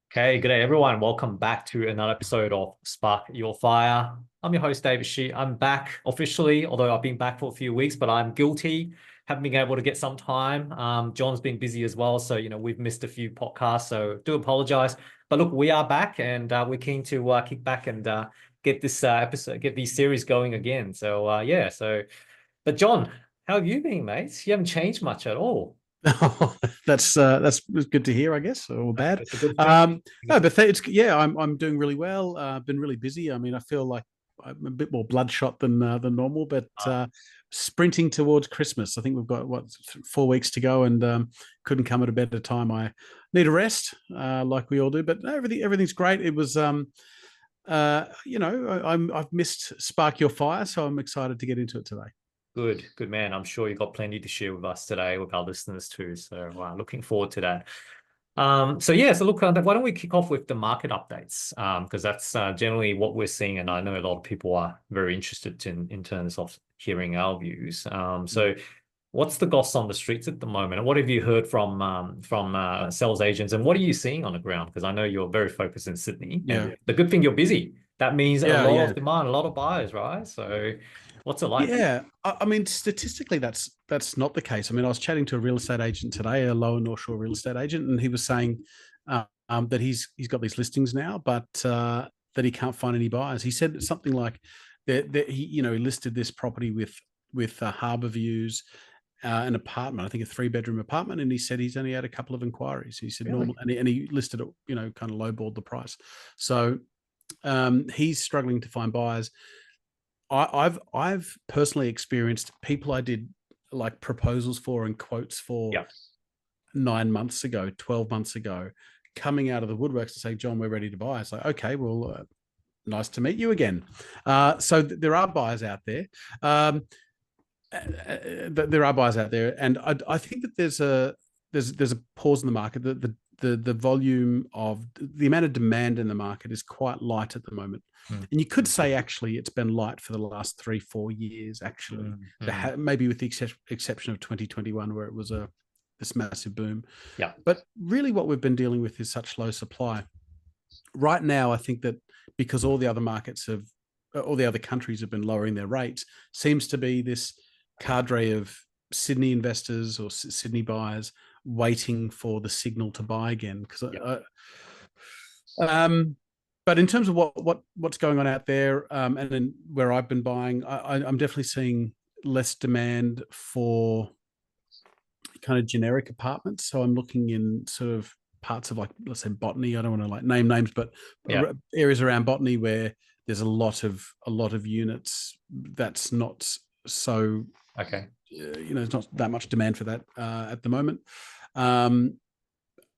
Okay, good day, everyone. Welcome back to another episode of Spark Your Fire. I'm your host, David Shih. I'm back officially, although I've been back for a few weeks, but I'm guilty. Haven't been able to get some time. John's been busy as well, so we've missed a few podcasts. So do apologize. But look, we are back, and we're keen to kick back and get this episode, get these series going again. So yeah. But John, how have you been, mate? You haven't changed much at all. That's good to hear, I guess, or bad. It's a good thing. No, but it's yeah, I'm doing really well. Been really busy. I mean, I feel like I'm a bit more bloodshot than normal, but sprinting towards Christmas. I think we've got 4 weeks to go, and couldn't come at a better time. I need a rest, like we all do, but no, everything's great. It was I've missed Spark Your Fire, so I'm excited to get into it today. Good man. I'm sure you got plenty to share with us today, with our listeners too. So looking forward to that. So look, why don't we kick off with the market updates? Because that's generally what we're seeing, and I know a lot of people are very interested in terms of hearing our views. So what's the goss on the streets at the moment? And what have you heard from sales agents, and what are you seeing on the ground? Because I know you're very focused in Sydney, Yeah, and the good thing you're busy. That means a yeah, lot yeah. of demand, a lot of buyers, right? So what's it like? Yeah, I mean, statistically, that's not the case. I mean, I was chatting to a real estate agent today, a Lower North Shore real estate agent, and he was saying that he's got these listings now, but that he can't find any buyers. He said something like that he listed this property with harbour views, an apartment, I think a 3-bedroom apartment, and he said he's only had a couple of inquiries. He said Really? normal, and he listed it, kind of lowballed the price. So he's struggling to find buyers. I've personally experienced people I did like proposals for and quotes for Yeah. 9 months ago, 12 months ago, coming out of the woodworks to say, John, we're ready to buy. It's like, okay, well, nice to meet you again. So there are buyers out there. There are buyers out there, and I think that there's a pause in the market. The volume of the amount of demand in the market is quite light at the moment. Mm. And you could say actually it's been light for the last 3-4 years, actually. Mm. Maybe with the exception of 2021, where it was this massive boom. Yeah. But really what we've been dealing with is such low supply. Right now, I think that because all the other countries have been lowering their rates, seems to be this cadre of Sydney investors or Sydney buyers waiting for the signal to buy again. Because but in terms of what's going on out there, and then where I've been buying, I'm definitely seeing less demand for kind of generic apartments. So I'm looking in sort of parts of, like, let's say Botany. I don't want to like name names, but Yeah. areas around Botany where there's a lot of units. That's not so Okay. there's not that much demand for that at the moment.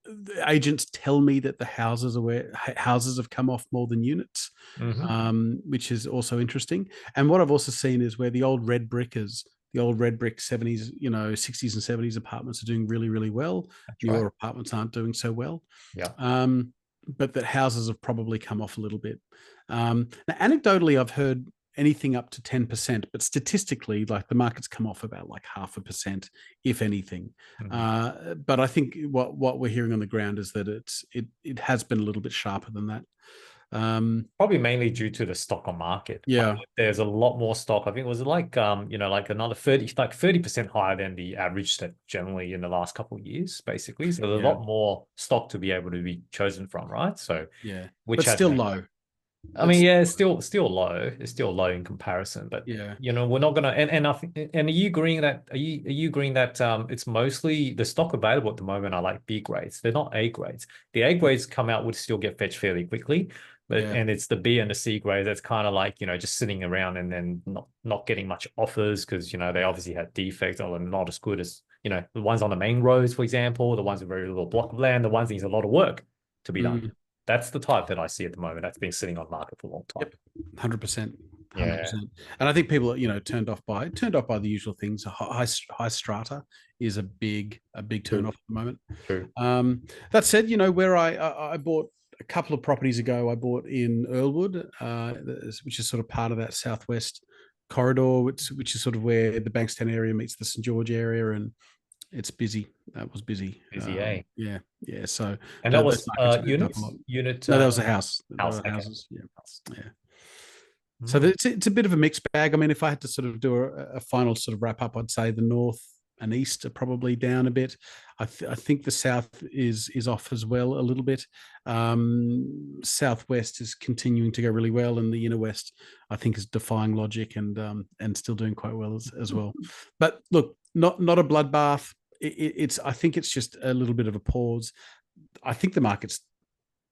The agents tell me that the houses have come off more than units, Hmm. which is also interesting. And what I've also seen is where the old red brick 70s, 60s and 70s apartments are doing really, really well. That's right. Newer apartments aren't doing so well. Yeah. But that houses have probably come off a little bit. Now, anecdotally, I've heard anything up to 10%, but statistically, like, the market's come off about like 0.5%, if anything. Mhm. But I think what we're hearing on the ground is that it has been a little bit sharper than that. Probably mainly due to the stock on market. Like, Yeah, there's a lot more stock. I think it was like another 30% higher than the average that generally in the last couple of years, basically. So there's a yeah, lot more stock to be able to be chosen from, right? So yeah, which but has still made, low. I mean, It's yeah, it's still low. It's still low in comparison, but Yeah, we're not gonna. And I think. And are you agreeing that? Are you agreeing that it's mostly the stock available at the moment are like B grades? They're not A grades. The A grades come out would still get fetched fairly quickly, but yeah. and it's the B and the C grades that's kind of like just sitting around and then not getting much offers because they obviously had defects or not as good as the ones on the main roads, for example, the ones with very little block of land, the ones that needs a lot of work to be done. Mm, That's the type that I see at the moment. That's been sitting on market for a long time. yep, 100%, hundred Yeah, percent. And I think people are, turned off by the usual things. High strata is a big turn true, off at the moment. true. That said, where I bought a couple of properties ago, I bought in Earlwood, which is sort of part of that southwest corridor, which is sort of where the Bankstown area meets the St George area, and it's busy. That was busy. Busy, eh? Yeah. So And that those was markets picked up a lot. unit No, that was a house. There house. were Okay. houses. Yeah. House. Yeah. So Mm. it's a bit of a mixed bag. I mean, if I had to sort of do a final sort of wrap up, I'd say the north and east are probably down a bit. I think the south is off as well a little bit. Southwest is continuing to go really well, and the inner west I think is defying logic and still doing quite well as well. But look, not a bloodbath. It's I think it's just a little bit of a pause. I think the market's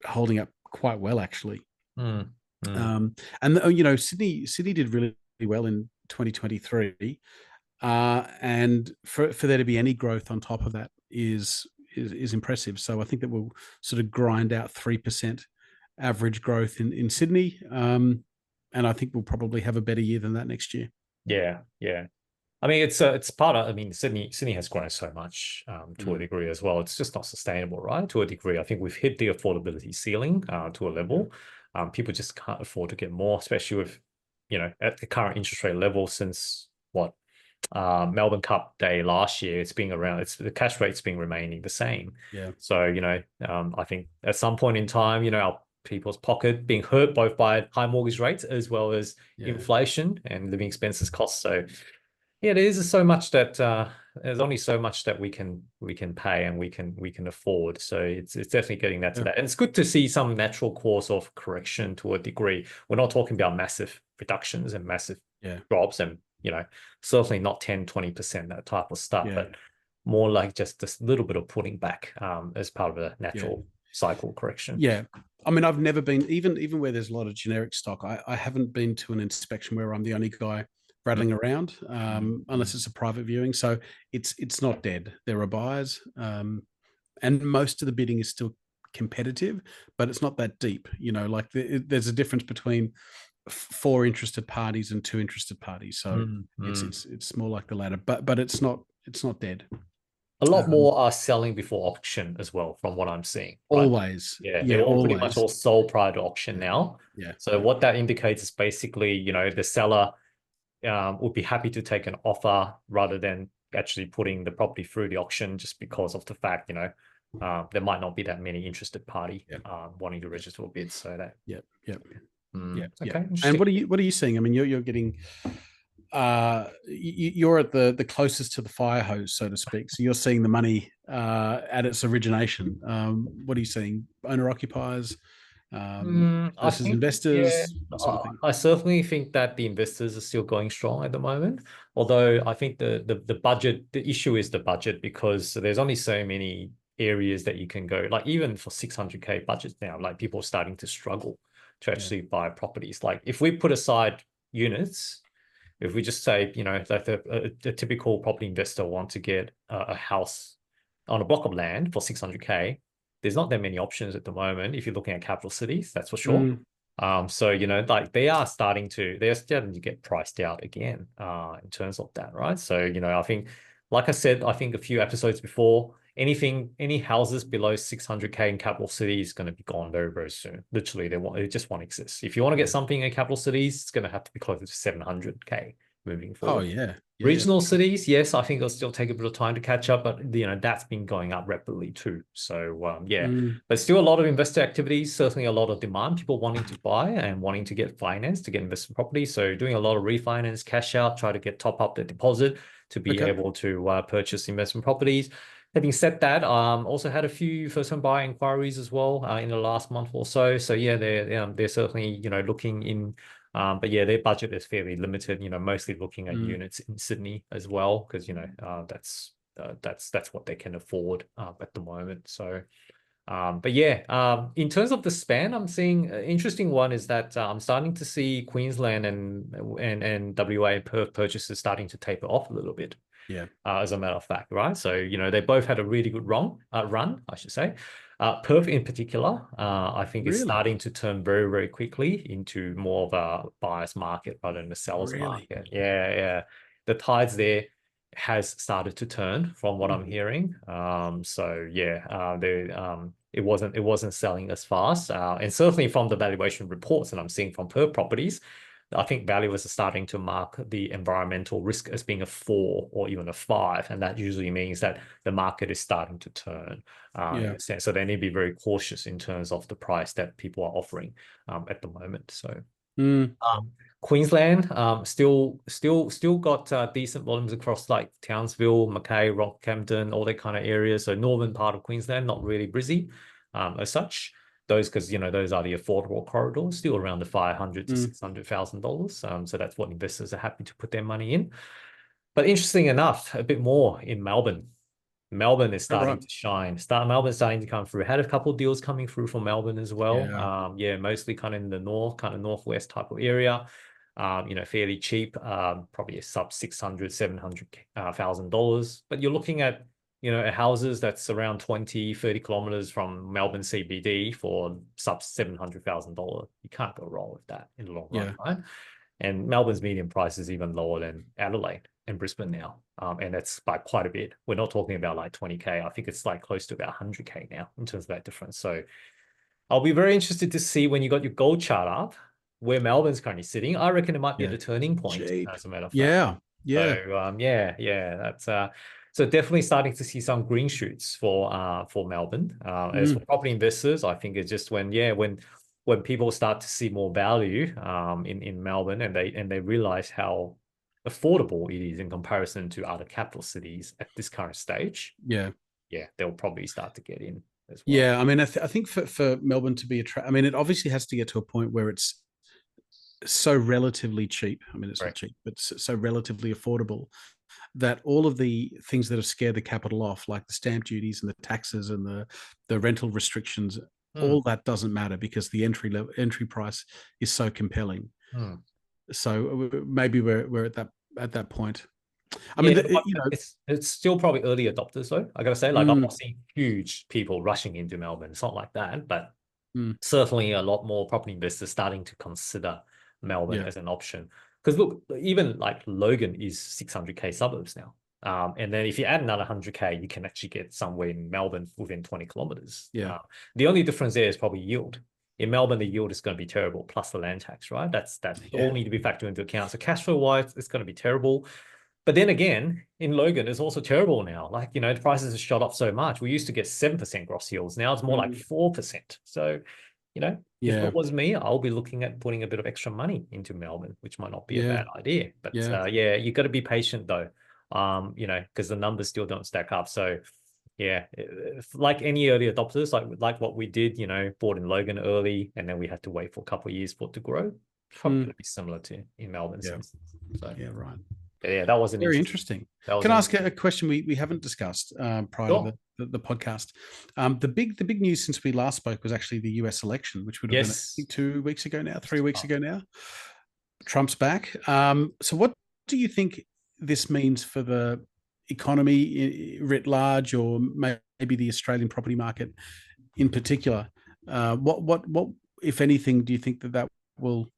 holding up quite well actually. Mm. Mm. And Sydney did really well in 2023, and for there to be any growth on top of that is impressive. So I think that we'll sort of grind out 3% average growth in Sydney, and I think we'll probably have a better year than that next year. Yeah, yeah. I mean, it's part of. I mean, Sydney has grown so much to a degree as well. It's just not sustainable, right? To a degree, I think we've hit the affordability ceiling to a level. People just can't afford to get more, especially with, at the current interest rate level since what Melbourne Cup Day last year. It's been around. It's the cash rate's been remaining the same. Yeah. So I think at some point in time, our people's pocket being hurt both by high mortgage rates as well as inflation and living expenses costs. So yeah, there is so much that there's only so much that we can pay and we can afford. So it's definitely getting that to that. And it's good to see some natural course of correction to a degree. We're not talking about massive reductions and massive drops and certainly not 10-20%, that type of stuff, but more like just this little bit of putting back as part of a natural cycle correction. Yeah. I mean, I've never been, even where there's a lot of generic stock, I haven't been to an inspection where I'm the only guy rattling around, unless it's a private viewing. So it's not dead. There are buyers, and most of the bidding is still competitive, but it's not that deep. Like there's a difference between 4 interested parties and 2 interested parties. So it's more like the latter, but it's not dead. A lot more are selling before auction as well, from what I'm seeing. Right? Always. Yeah, they're all pretty much all sold prior to auction now. Yeah. So what that indicates is basically, the seller would be happy to take an offer rather than actually putting the property through the auction, just because of the fact, there might not be that many interested party wanting to register a bid. So that. Yep. Okay. And what are you seeing? I mean, you're getting. You're at the closest to the fire hose, so to speak. So you're seeing the money at its origination. What are you seeing? Owner occupiers versus investors? Sort of thing. I certainly think that the investors are still going strong at the moment. Although I think the budget, the issue is the budget, because there's only so many areas that you can go. Like even for 600K budgets now, like people are starting to struggle to actually buy properties. Like if we put aside units, if we just say, that a typical property investor wants to get a house on a block of land for 600K, there's not that many options at the moment if you're looking at capital cities, that's for sure. So, like they're starting to get priced out again in terms of that, right? So, I think, like I said, I think a few episodes before, any houses below 600K in capital cities is going to be gone very, very soon. Literally, they just won't exist. If you want to get something in capital cities, it's going to have to be closer to 700K moving forward. Oh yeah. Regional cities, yes, I think it'll still take a bit of time to catch up, but that's been going up rapidly too. So but still a lot of investor activities, certainly a lot of demand, people wanting to buy and wanting to get finance to get investment property. So doing a lot of refinance, cash out, try to get top up the deposit to be able to purchase investment properties. Having said that, also had a few first-time buyer inquiries as well in the last month or so. So yeah, they're certainly looking in. But yeah, their budget is fairly limited. Mostly looking at units in Sydney as well, because that's what they can afford at the moment. So, but yeah, in terms of the span, I'm seeing an interesting one is that I'm starting to see Queensland and WA and Perth purchases starting to taper off a little bit. Yeah. As a matter of fact, right? So they both had a really good run, I should say. Perth in particular, I think is starting to turn very, very quickly into more of a buyer's market rather than a seller's market. Yeah. The tides there has started to turn from what I'm hearing. So yeah, it wasn't selling as fast. And certainly from the valuation reports that I'm seeing from Perth properties, I think valuers are starting to mark the environmental risk as being a 4 or even a 5, and that usually means that the market is starting to turn. In a sense. So they need to be very cautious in terms of the price that people are offering at the moment. So Queensland still got decent volumes across like Townsville, Mackay, Rockhampton, all that kind of areas. So northern part of Queensland, not really busy as such. Those, because those are the affordable corridors, still around the $500,000 to $600,000. So that's what investors are happy to put their money in. But interesting enough, a bit more in Melbourne. Melbourne is starting to shine. Melbourne's starting to come through. Had a couple of deals coming through from Melbourne as well. Mostly kind of in the north, kind of northwest type of area. Fairly cheap, probably a sub $600,000-$700,000. But you're looking at houses that's around 20-30 kilometers from Melbourne CBD for sub $700,000. You can't go wrong with that in the long run, right? And Melbourne's median price is even lower than Adelaide and Brisbane now. And that's by quite a bit. We're not talking about like 20K. I think it's like close to about 100K now in terms of that difference. So I'll be very interested to see when you got your gold chart up, where Melbourne's currently sitting. I reckon it might be the turning point, as a matter of fact. That's so definitely starting to see some green shoots for Melbourne. As for property investors, I think it's just when people start to see more value in Melbourne, and they realize how affordable it is in comparison to other capital cities at this current stage. They'll probably start to get in as well. I mean, I think for Melbourne to be I mean, it obviously has to get to a point where it's so relatively cheap. I mean, it's not cheap, but so relatively affordable that all of the things that have scared the capital off, like the stamp duties and the taxes and the rental restrictions, all that doesn't matter because the entry price is so compelling. So maybe we're at that point. I mean, it's still probably early adopters though. I gotta say, like I'm not seeing huge people rushing into Melbourne. It's not like that, but certainly a lot more property investors starting to consider Melbourne as an option. Because look, even like Logan is 600K suburbs now. And then if you add another 100K, you can actually get somewhere in Melbourne within 20 kilometers. The only difference there is probably yield. In Melbourne, the yield is going to be terrible, plus the land tax, right? That's all need to be factored into account. So cash flow wise, it's going to be terrible. But then again, in Logan, it's also terrible now. Like, the prices have shot up so much. We used to get 7% gross yields. Now it's more like 4%. So, if it was me, I'll be looking at putting a bit of extra money into Melbourne, which might not be a bad idea. But you got to be patient though, because the numbers still don't stack up. So like any early adopters, like what we did, bought in Logan early, and then we had to wait for a couple of years for it to grow. Probably going to be similar to in Melbourne. So that was very interesting. Can I ask a question we haven't discussed prior to the podcast? The big news since we last spoke was actually the US election, which would have been I think 2 weeks ago now, 3 weeks ago now. Trump's back. So what do you think this means for the economy writ large, or maybe the Australian property market in particular? What if anything do you think that will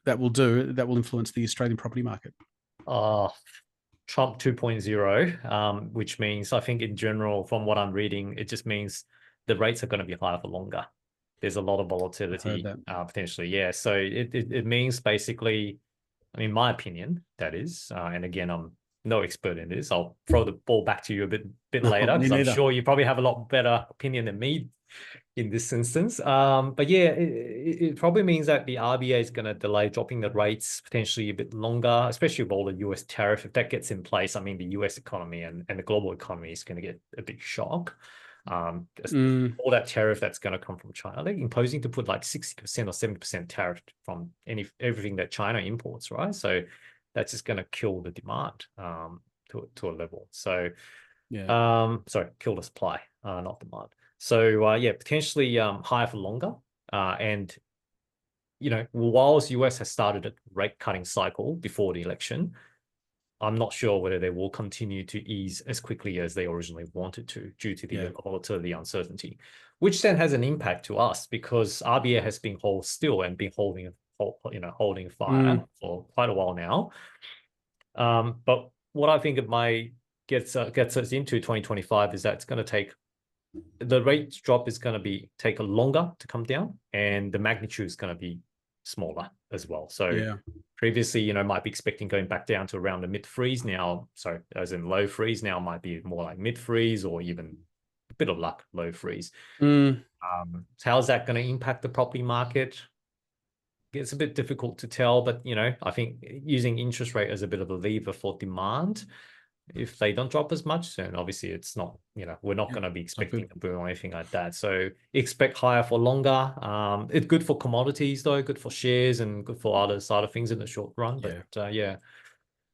influence the Australian property market? Trump 2.0, which means I think in general, from what I'm reading, it just means the rates are going to be higher for longer. There's a lot of volatility potentially. So it means basically, I mean, my opinion, that is, and again, I'm no expert in this. I'll throw the ball back to you a bit later, because I'm sure you probably have a lot better opinion than me in this instance. But it probably means that the RBA is going to delay dropping the rates potentially a bit longer, especially with all the US tariff. If that gets in place, I mean, the US economy and the global economy is going to get a big shock. All that tariff that's going to come from China, they're imposing to put like 60% or 70% tariff from everything that China imports, right? So that's just going to kill the demand to a level. So, kill the supply, not demand. So, potentially higher for longer. And, whilst US has started a rate cutting cycle before the election, I'm not sure whether they will continue to ease as quickly as they originally wanted to, due to the volatility, uncertainty, which then has an impact to us because RBA has been hold still and been holding fire for quite a while now. But what I think it might gets us into 2025 is that it's going to take the rate drop is going to take a longer to come down, and the magnitude is going to be smaller as well. So Yeah. previously, you know, might be expecting going back down to around the mid threes now. So as in low threes now might be more like mid threes or even a bit of luck, low threes. Mm. So how's that going to impact the property market? It's a bit difficult to tell, but, you know, I think using interest rate as a bit of a lever for demand, if they don't drop as much, then obviously it's not, you know, we're not going to be expecting a boom or anything like that. So expect higher for longer. It's good for commodities though, good for shares and good for other side of things in the short run. But yeah,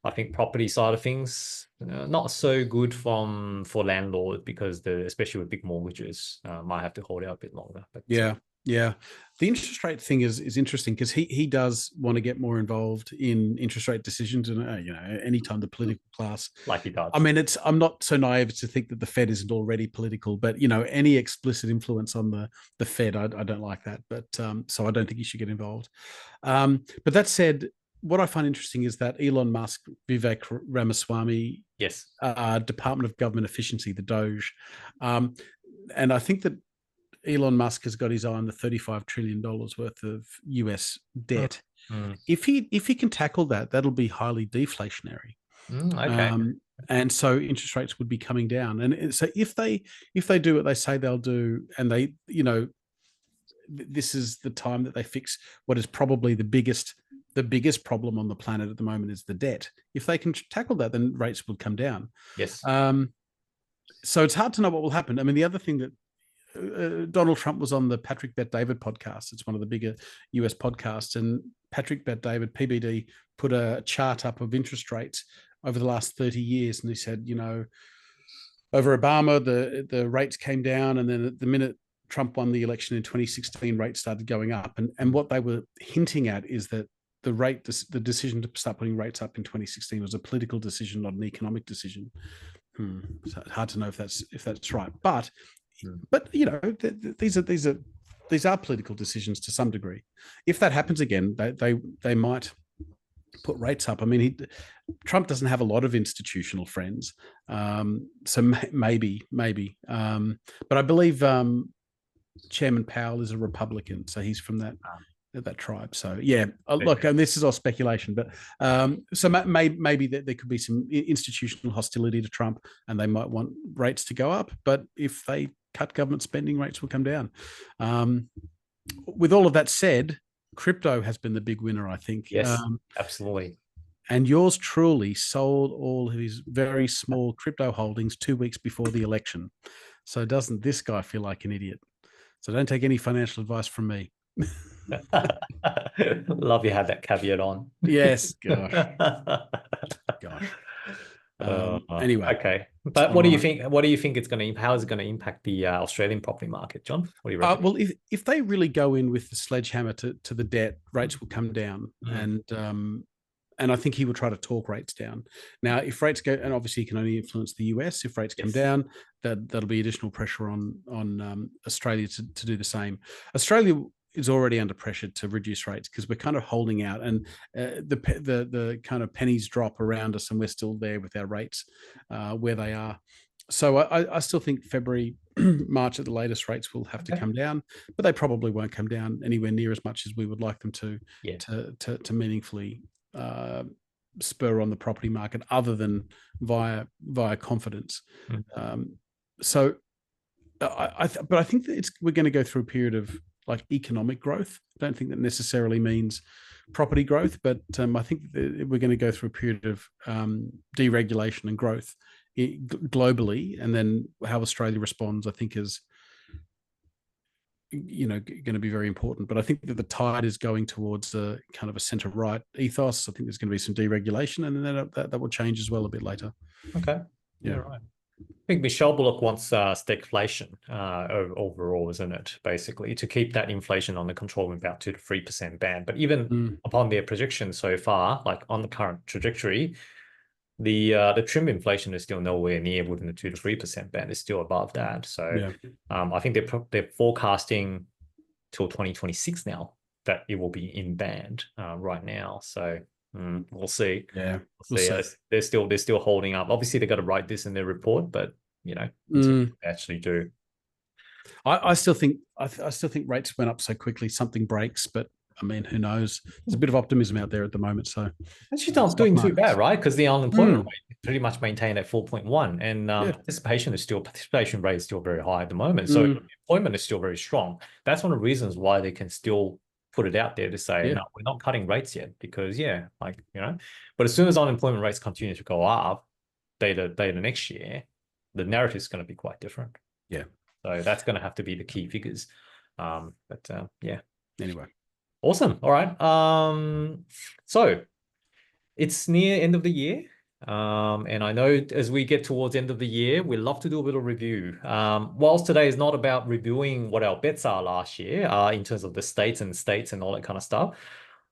I think property side of things, not so good for landlords because especially with big mortgages, might have to hold out a bit longer. But yeah. The interest rate thing is interesting because he does want to get more involved in interest rate decisions, and you know, anytime the political class, like he does. I mean, I'm not so naive to think that the Fed isn't already political, but you know, any explicit influence on the Fed, I don't like that. But so I don't think he should get involved. But that said, what I find interesting is that Elon Musk, Vivek Ramaswamy, yes, Department of Government Efficiency, the Doge, and I think that Elon Musk has got his eye on the $35 trillion worth of US debt. If he can tackle that, that'll be highly deflationary. Okay. And so interest rates would be coming down. And so if they do what they say they'll do, and they, you know, this is the time that they fix what is probably the biggest problem on the planet at the moment is the debt. If they can tackle that, then rates will come down. Yes. So it's hard to know what will happen. I mean, the other thing that Donald Trump was on the Patrick Bet-David podcast. It's one of the bigger US podcasts. And Patrick Bet-David, PBD, put a chart up of interest rates over the last 30 years. And he said, you know, over Obama, the rates came down. And then at the minute Trump won the election in 2016, rates started going up. And what they were hinting at is that the decision to start putting rates up in 2016 was a political decision, not an economic decision. So hard to know if that's right. But you know, these are political decisions to some degree. If that happens again, they might put rates up. I mean, Trump doesn't have a lot of institutional friends, so maybe. But I believe Chairman Powell is a Republican, so he's from that tribe. So yeah, look, and this is all speculation, but so maybe there could be some institutional hostility to Trump, and they might want rates to go up. But if they cut government spending, rates will come down. With all of that said, crypto has been the big winner, I think. Yes, absolutely. And yours truly sold all of his very small crypto holdings 2 weeks before the election. So doesn't this guy feel like an idiot? So don't take any financial advice from me. Love you had that caveat on. Yes. Gosh. Anyway. Okay. But what do you think? What do you think it's going to? How is it going to impact the Australian property market, John? What do you reckon? Well, if they really go in with the sledgehammer to the debt, rates will come down, and I think he will try to talk rates down. Now, if rates go, and obviously he can only influence the US. If rates come down, that'll be additional pressure on Australia to do the same. Australia is already under pressure to reduce rates because we're kind of holding out, and the kind of pennies drop around us, and we're still there with our rates where they are. So I still think February, March at the latest, rates will have to come down, but they probably won't come down anywhere near as much as we would like them to meaningfully spur on the property market, other than via confidence. So, but I think that we're going to go through a period of like economic growth. I don't think that necessarily means property growth, but I think that we're going to go through a period of deregulation and growth globally, and then how Australia responds, I think, is going to be very important. But I think that the tide is going towards a kind of a centre right ethos. I think there's going to be some deregulation, and then that will change as well a bit later. Okay. Yeah, right. I think Michelle Bullock wants stagflation overall, isn't it? Basically, to keep that inflation under control in about 2 to 3% band. But even upon their projections so far, like on the current trajectory, the trim inflation is still nowhere near within the 2 to 3% band. It's still above that. So I think they're forecasting till 2026 now that it will be in band right now. So we'll see. Yeah, we'll see. They're still holding up. Obviously, they got to write this in their report, but they actually do. I still think rates went up so quickly. Something breaks, but I mean, who knows? There's a bit of optimism out there at the moment. So Actually, not stock doing too markets. bad, right? Because the unemployment Mm, rate is pretty much maintained at 4.1, and yeah. participation rate is still very high at the moment. So Mm, employment is still very strong. That's one of the reasons why they can still put it out there to say, yeah. no, we're not cutting rates yet, because but as soon as unemployment rates continue to go up, data next year, the narrative is going to be quite different. Yeah. So that's going to have to be the key figures. Yeah. Anyway. Awesome. All right. So it's near end of the year. And I know as we get towards the end of the year, we love to do a little review. Whilst today is not about reviewing what our bets are last year, in terms of the states and all that kind of stuff,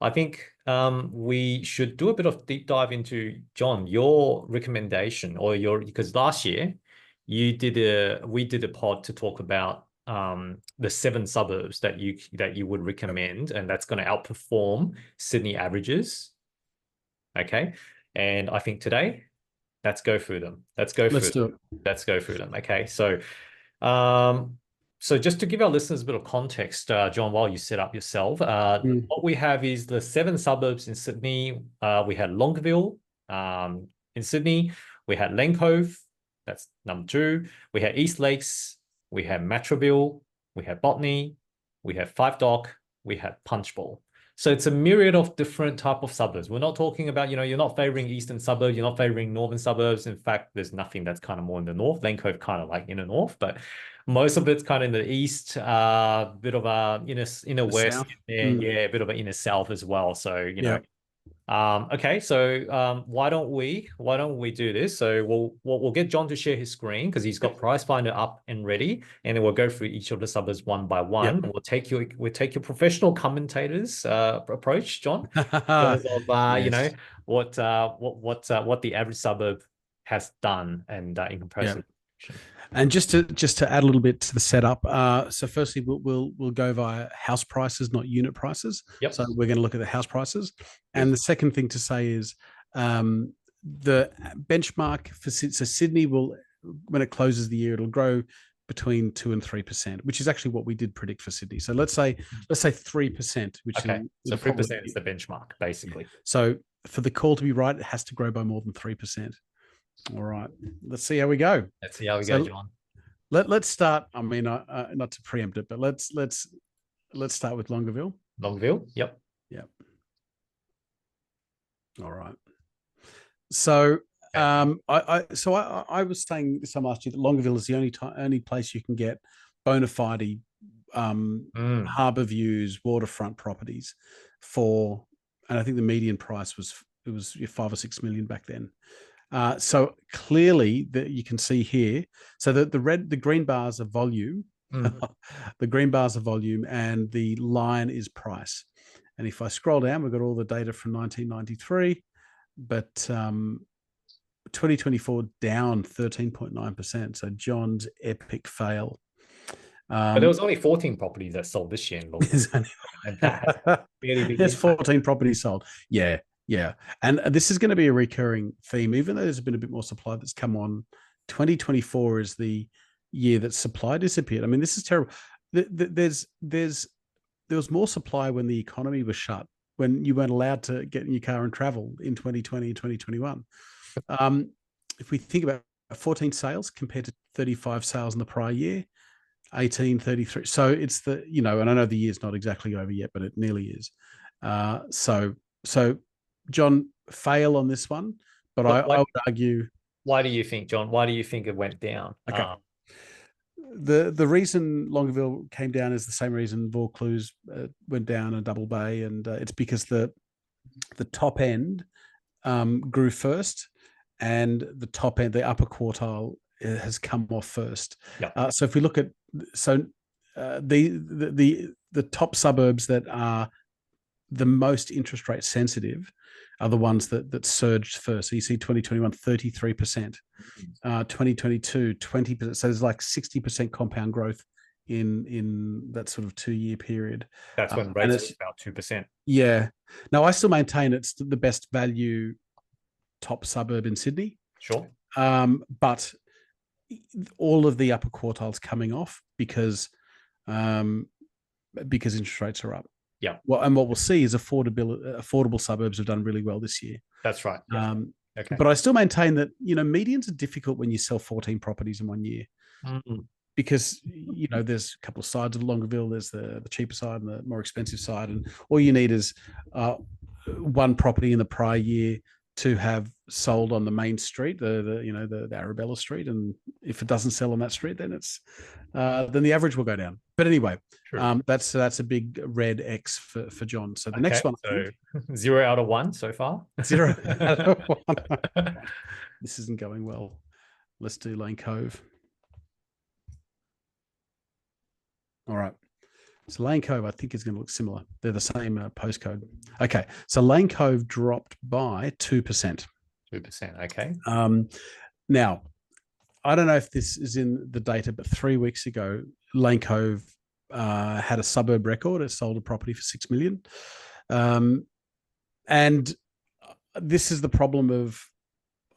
I think we should do a bit of deep dive into, John, your recommendation because last year we did a pod to talk about the 7 suburbs that you would recommend, and that's going to outperform Sydney averages. Okay. And I think today, let's go through them. Let's go through them. Okay. So just to give our listeners a bit of context, John, while you set up yourself, what we have is the 7 suburbs in Sydney. We had Longville in Sydney. We had Lane Cove. That's number 2. We had East Lakes. We had Matraville. We had Botany. We had Five Dock. We had Punchbowl. So it's a myriad of different type of suburbs. We're not talking about, you're not favoring eastern suburbs, you're not favoring northern suburbs. In fact, there's nothing that's kind of more in the north. Lane Cove kind of like in the north, but most of it's kind of in the east, bit of a inner west, south. and a bit of an inner south as well. So okay, so why don't we do this? So we'll get John to share his screen because he's got Price Finder up and ready, and then we'll go through each of the suburbs one by one. And we'll take your professional commentators approach, John, because of Yes. what the average suburb has done and in comparison. And just to add a little bit to the setup, so firstly we'll go via house prices, not unit prices. Yep. So we're going to look at the house prices, and the second thing to say is the benchmark for Sydney will, when it closes the year, it'll grow between 2% and 3%, which is actually what we did predict for Sydney. So let's say 3%, which okay, so 3% is the benchmark basically. So for the call to be right, it has to grow by more than 3%. All right, let's see how we go. Let's see how we go, John. Let's start. I mean, not to preempt it, but let's start with Longville. Longville, yep. All right. So, I was saying this time last year that Longville is the only place you can get bona fide harbour views, waterfront properties and I think the median price was 5 or 6 million back then. So clearly that you can see here, so the green bars are volume, the green bars are volume, and the line is price. And if I scroll down, we've got all the data from 1993, but 2024 down 13.9%. So John's epic fail. But there was only 14 properties that sold this year in Longville. There's 14 properties sold. Yeah. And this is going to be a recurring theme, even though there's been a bit more supply that's come on. 2024 is the year that supply disappeared. I mean, this is terrible. There was more supply when the economy was shut, when you weren't allowed to get in your car and travel in 2020 and 2021. If we think about 14 sales compared to 35 sales in the prior year, 1833. So it's and I know the year's not exactly over yet, but it nearly is. So John, fail on this one, but I would argue. Why do you think, John? Why do you think it went down? Okay. The reason Longville came down is the same reason Vaucluse went down and Double Bay, and it's because the top end grew first, and the top end, the upper quartile, has come off first. Yep. So if we look at the top suburbs that are the most interest rate sensitive are the ones that surged first. So you see 2021, 33%, 2022, 20%. So there's like 60% compound growth in that sort of 2-year period. That's when rates were about 2%. Yeah. Now, I still maintain it's the best value top suburb in Sydney. Sure. But all of the upper quartiles coming off because interest rates are up. Yeah. Well, and what we'll see is affordable suburbs have done really well this year. That's right. Yeah. Okay. But I still maintain that, medians are difficult when you sell 14 properties in 1 year. Because there's a couple of sides of Longueville. There's the cheaper side and the more expensive side, and all you need is one property in the prior year to have sold on the main street, the Arabella Street, and if it doesn't sell on that street, then then the average will go down. But anyway, that's a big red X for John. So the next one, so 0 out of 1 so far. 0 out of 1. This isn't going well. Let's do Lane Cove. All right. So Lane Cove, I think, is going to look similar. They're the same postcode. Okay. So Lane Cove dropped by 2%. 2%. Okay. Now, I don't know if this is in the data, but 3 weeks ago, Lane Cove had a suburb record. It sold a property for $6 million. And this is the problem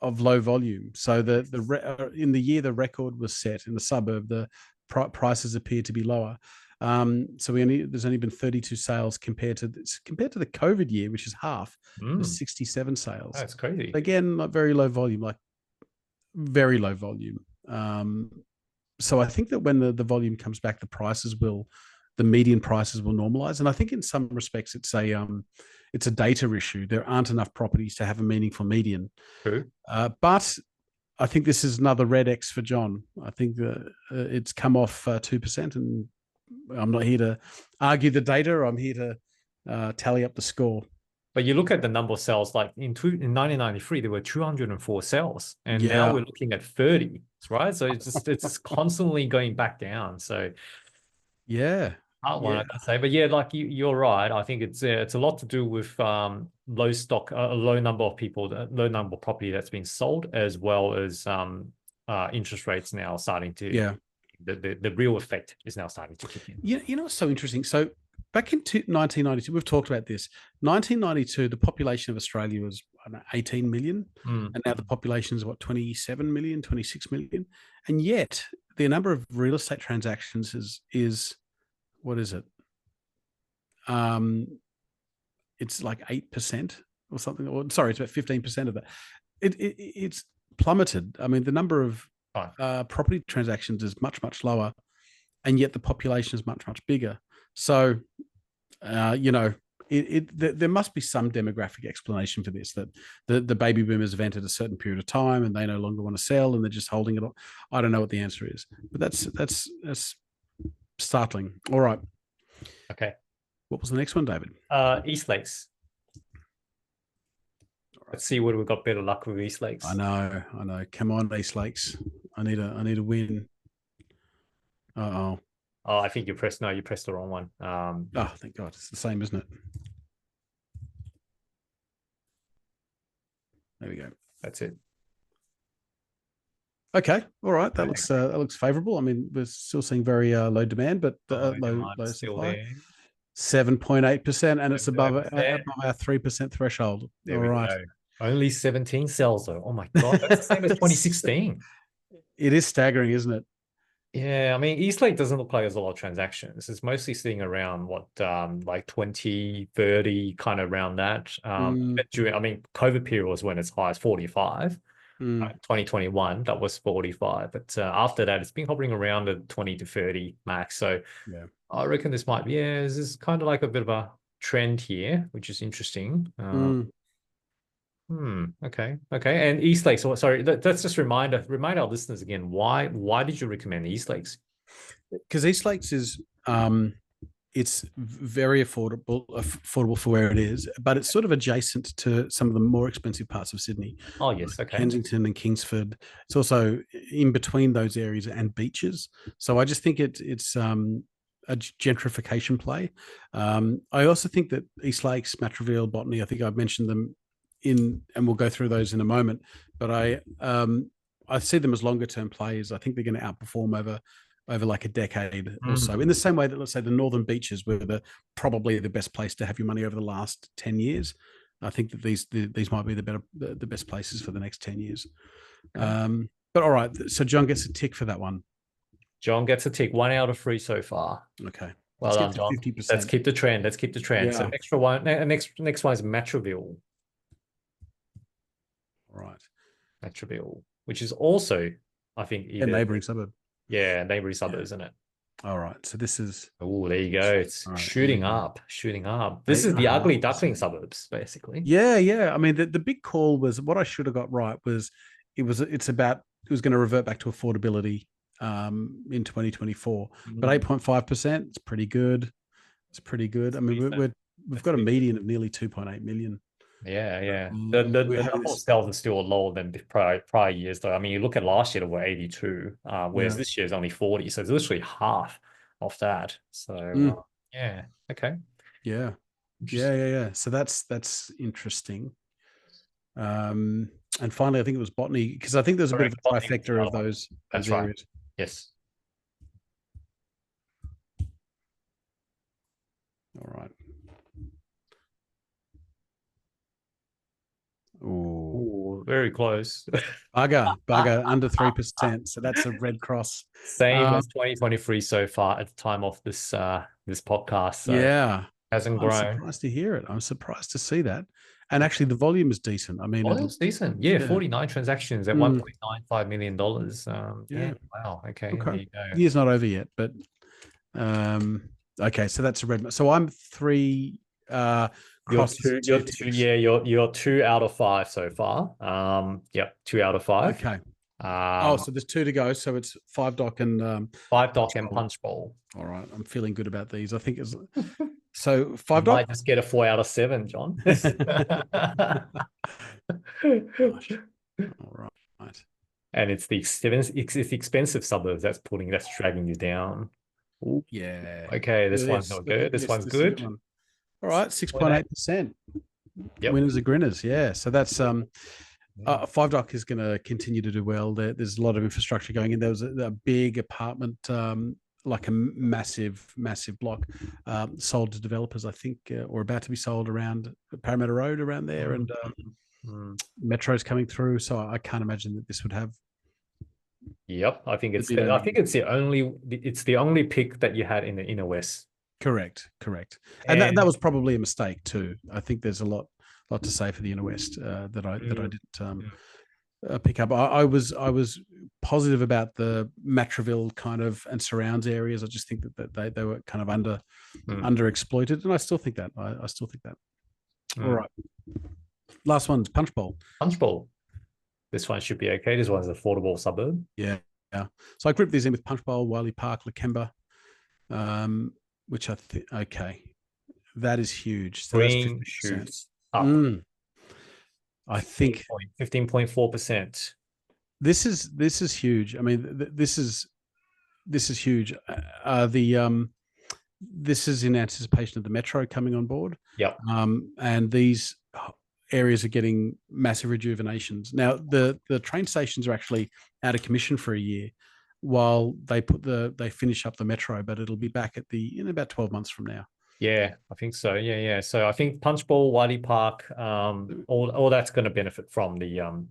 of low volume. So in the year the record was set in the suburb, the prices appear to be lower. So there's only been 32 sales compared to the COVID year, which is half. It was 67 sales. That's crazy. Again, not very low volume, like very low volume. So I think that when the volume comes back, the median prices will normalize. And I think in some respects it's a data issue. There aren't enough properties to have a meaningful median. True. But I think this is another red X for John. I think it's come off 2%, and I'm not here to argue the data. I'm here to tally up the score. But you look at the number of sales, like in 1993, there were 204 sales, and now we're looking at 30, right? So it's constantly going back down. So hard one, I can say. But like you're right. I think it's a lot to do with low stock, a low number of people, low number of property that's been sold, as well as interest rates now starting to. The real effect is now starting to kick in. You know what's so interesting? So back in 1992, we've talked about this. 1992, the population of Australia was 18 million, and now the population is 27 million, 26 million, and yet the number of real estate transactions is what is it? It's like 8% or something. Or sorry, it's about 15% of that. It's plummeted. I mean, the number of property transactions is much, much lower, and yet the population is much, much bigger. So, there must be some demographic explanation for this, that the baby boomers have entered a certain period of time and they no longer want to sell and they're just holding it on. I don't know what the answer is, but that's startling. All right. Okay. What was the next one, David? East Lakes. Let's see whether we've got better luck with East Lakes. I know. Come on, East Lakes. I need a win. Oh, I think you pressed the wrong one. Thank God. It's the same, isn't it? There we go. That's it. Okay. All right. That looks favorable. I mean, we're still seeing very low demand, but low supply. 7.8%, and it's above our 3% threshold. All right. Only 17 sales though. Oh my God. That's the same as 2016. It is staggering, isn't it? Yeah, I mean, Eastlake doesn't look like there's a lot of transactions. It's mostly sitting around like 20, 30, kind of around that. But COVID period was when it's high as 45. 2021, that was 45. But after that, it's been hovering around the 20 to 30 max. So I reckon this might be, this is kind of like a bit of a trend here, which is interesting. Okay. And East Lakes. So sorry, let's just remind our listeners again. Why did you recommend East Lakes? Because East Lakes is it's very affordable for where it is, but it's sort of adjacent to some of the more expensive parts of Sydney. Oh yes, okay. Kensington and Kingsford. It's also in between those areas and beaches. So I just think it's a gentrification play. I also think that East Lakes, Matraville, Botany, I think I've mentioned them and we'll go through those in a moment, but I see them as longer term plays. I think they're going to outperform over like a decade or so, in the same way that, let's say, the Northern Beaches were probably the best place to have your money over the last 10 years. I think that these might be the best places for the next 10 years. Okay. But all right, so John gets a tick for that one. John gets a tick, 1 out of 3 so far. Okay. Well done, to John. 50%. Let's keep the trend. Let's keep the trend. So Yeah. extra one. Next one is Metroville. Right. Metroville, which is also, I think, A either neighboring suburb. neighboring suburb, isn't it? All right. So this is. Oh, there you go. It's Right, shooting up. This is the 8.5%. ugly duckling suburbs, basically. Yeah. I mean, the big call was what I should have got right was it was going to revert back to affordability in 2024. But 8.5%, it's pretty good. It's pretty good. I mean, we've got a median of nearly 2.8 million. Yeah. The number sales are still lower than the prior years, though. I mean, you look at last year, there were 82, whereas this year is only 40. So it's literally half of that. So yeah, okay. Yeah. So that's interesting. And finally, I think it was Botany, because I think there's a bit of a trifecta of those areas. Right. Yes. All right. Ooh, very close. Bugger under 3%. So that's a red cross. Same as 2023 so far at the time of this podcast. So yeah. Hasn't I'm grown. surprised to hear it. I'm surprised to see that. And actually the volume is decent. I mean, it's decent. Yeah, 49 transactions at $1.95 million. Yeah. Wow. Okay. There you go. Year's not over yet, but okay, so that's a red. So I'm 3 crosses. You're 2 out of 5 so far. Yep, 2 out of 5. Okay. So there's 2 to go. So it's 5 dock and 5 dock and punch bowl. All right, I'm feeling good about these. I think it's so 5 dock. Might just get a 4 out of 7, John. All right. And it's the expensive suburbs that's dragging you down. Ooh, yeah. Okay, this one's not good. This one's good. All right, 6.8%. Yep. Winners are grinners. Yeah. So that's 5 dock is going to continue to do well. There's a lot of infrastructure going in. There was a big apartment, like a massive block, sold to developers, I think, or about to be sold around Parramatta Road around there, and Metro's coming through. So I can't imagine that this would have. Yep, I think it's the only pick that you had in the inner west. Correct. And that was probably a mistake too. I think there's a lot to say for the inner west that I didn't pick up. I was positive about the Matraville kind of and surrounds areas. I just think that they were kind of underexploited, and I still think that. I still think that. All right. Last one's Punch Bowl. Punch Bowl. This one should be okay. This one's an affordable suburb. Yeah. So I grouped these in with Punch Bowl, Wiley Park, Lakemba, which I think, okay, that is huge. So green shoots up. I think 15.4%. This is huge. I mean, this is huge. This is in anticipation of the metro coming on board. Yep. And these areas are getting massive rejuvenations. Now, the train stations are actually out of commission for a year while they finish up the metro, but it'll be back in about 12 months from now. Yeah, I think so. Yeah. So I think Punch Bowl, Wiley Park, all that's going to benefit from the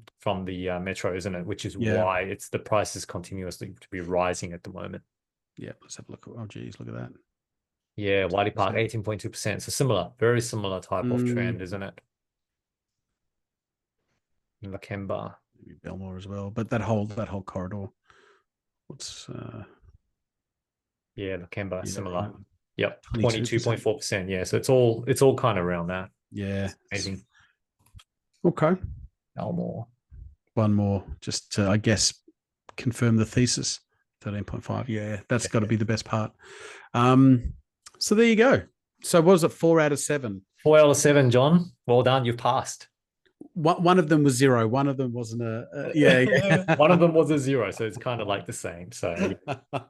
metro, isn't it? Which is why the price is continuously to be rising at the moment. Yeah, let's have a look. Oh, geez, look at that. Yeah, Wiley Park 18.2%. So very similar type of trend, isn't it? Lakemba, maybe Belmore as well, but that whole corridor. What's Lakemba similar. Yep, 22.4%. Yeah, so it's all kind of around that. Yeah, amazing. Okay, Belmore. One more, just to, I guess, confirm the thesis. 13.5. Yeah, that's got to be the best part. So there you go. So what was it? 4 out of 7. 4 out of 7, John. Well done. You've passed. One of them was 0. One of them wasn't One of them was a 0, so it's kind of like the same. So,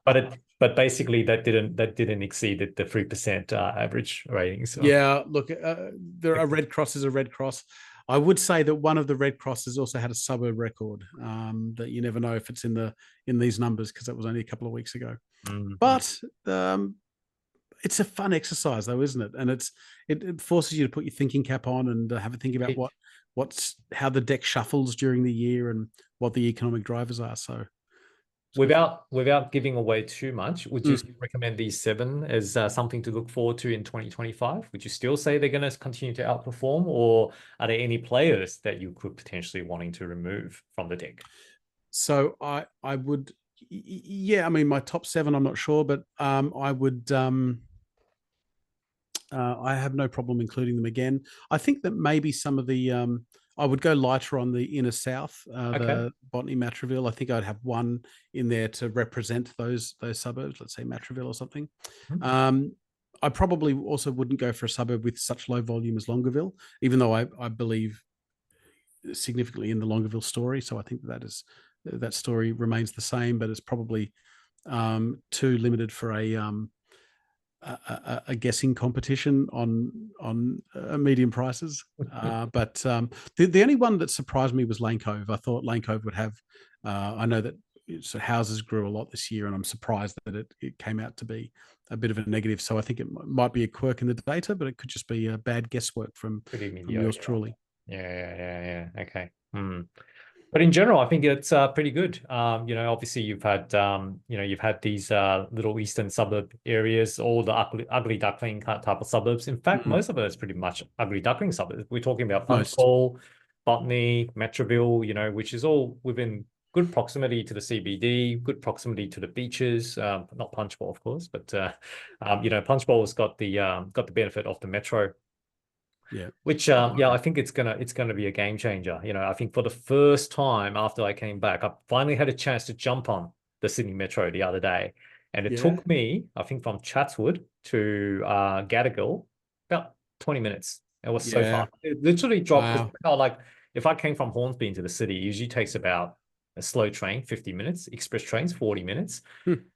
but basically that didn't exceed the 3% average rating. So. Yeah, look, there are red crosses. A red cross. I would say that one of the red crosses also had a suburb record. That you never know if it's in these numbers because that was only a couple of weeks ago. Mm-hmm. But it's a fun exercise, though, isn't it? And it forces you to put your thinking cap on and have a think about how the deck shuffles during the year and what the economic drivers are. So without giving away too much, would you Mm. recommend these 7 as something to look forward to in 2025? Would you still say they're going to continue to outperform, or are there any players that you could potentially wanting to remove from the deck? So I would, yeah. I mean, my top 7, I'm not sure, but I would. I have no problem including them again. I think that maybe some of the I would go lighter on the inner south, Okay. the Botany, Matraville. I think I'd have one in there to represent those suburbs. Let's say Matraville or something. I probably also wouldn't go for a suburb with such low volume as Longueville, even though I believe significantly in the Longueville story. So I think that story remains the same, but it's probably too limited for a guessing competition on medium prices. But the only one that surprised me was Lane Cove. I thought Lane Cove would have. I know that houses grew a lot this year, and I'm surprised that it came out to be a bit of a negative. So I think it might be a quirk in the data, but it could just be a bad guesswork from yours truly. Yeah. Okay. But in general, I think it's pretty good. Obviously you've had these little eastern suburb areas, all the ugly duckling type of suburbs. In fact, most of it is pretty much ugly duckling suburbs. We're talking about Punchbowl, Botany, Matraville, which is all within good proximity to the CBD, good proximity to the beaches. Not Punchbowl, of course, but Punchbowl has got the benefit of the metro. Yeah. Which I think it's gonna be a game changer. I think for the first time after I came back, I finally had a chance to jump on the Sydney Metro the other day. And it took me, I think, from Chatswood to Gadigal about 20 minutes. It was so fast. It literally dropped. Wow. Like if I came from Hornsby into the city, it usually takes about a slow train, 50 minutes, express trains, 40 minutes.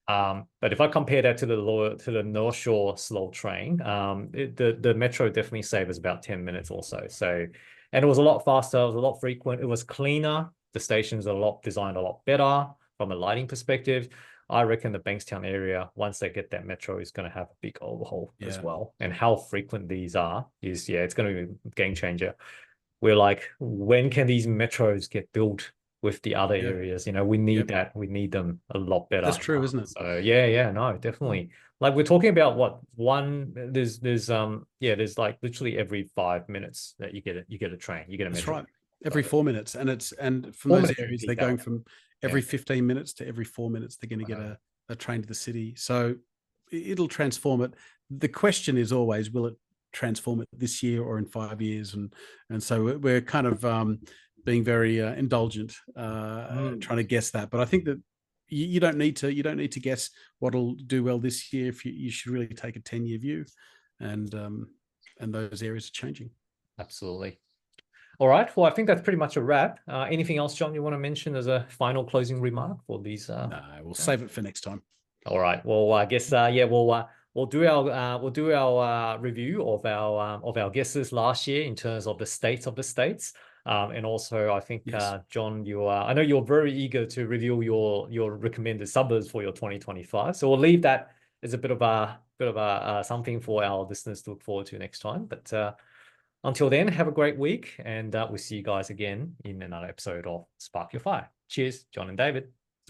But if I compare that to the North Shore slow train, the metro definitely saves about 10 minutes or so. And it was a lot faster, it was a lot frequent, it was cleaner. The stations are designed a lot better from a lighting perspective. I reckon the Bankstown area, once they get that metro, is going to have a big overhaul as well. And how frequent these are it's going to be a game changer. We're like, when can these metros get built with the other areas? We need that. We need them a lot better. That's true, isn't it? So no, definitely. Like we're talking about there's like literally every 5 minutes that you get a train, you get a metro. That's right. Every 4 minutes. And from those areas, they're going from every 15 minutes to every 4 minutes, they're going to get a train to the city. So it'll transform it. The question is always, will it transform it this year or in 5 years? And so we're kind of being very indulgent, trying to guess that. But I think that you don't need to guess what'll do well this year. If you should really take a 10-year view, and those areas are changing. Absolutely. All right. Well, I think that's pretty much a wrap. Anything else, John, you want to mention as a final closing remark for these? No, we'll save it for next time. All right. Well, I guess we'll do our review of our guesses last year in terms of the states of the states. And also, I think, John, I know you're very eager to reveal your recommended suburbs for your 2025. So we'll leave that as a bit of a something for our listeners to look forward to next time. But until then, have a great week, and we'll see you guys again in another episode of Spark Your Fire. Cheers, John and David.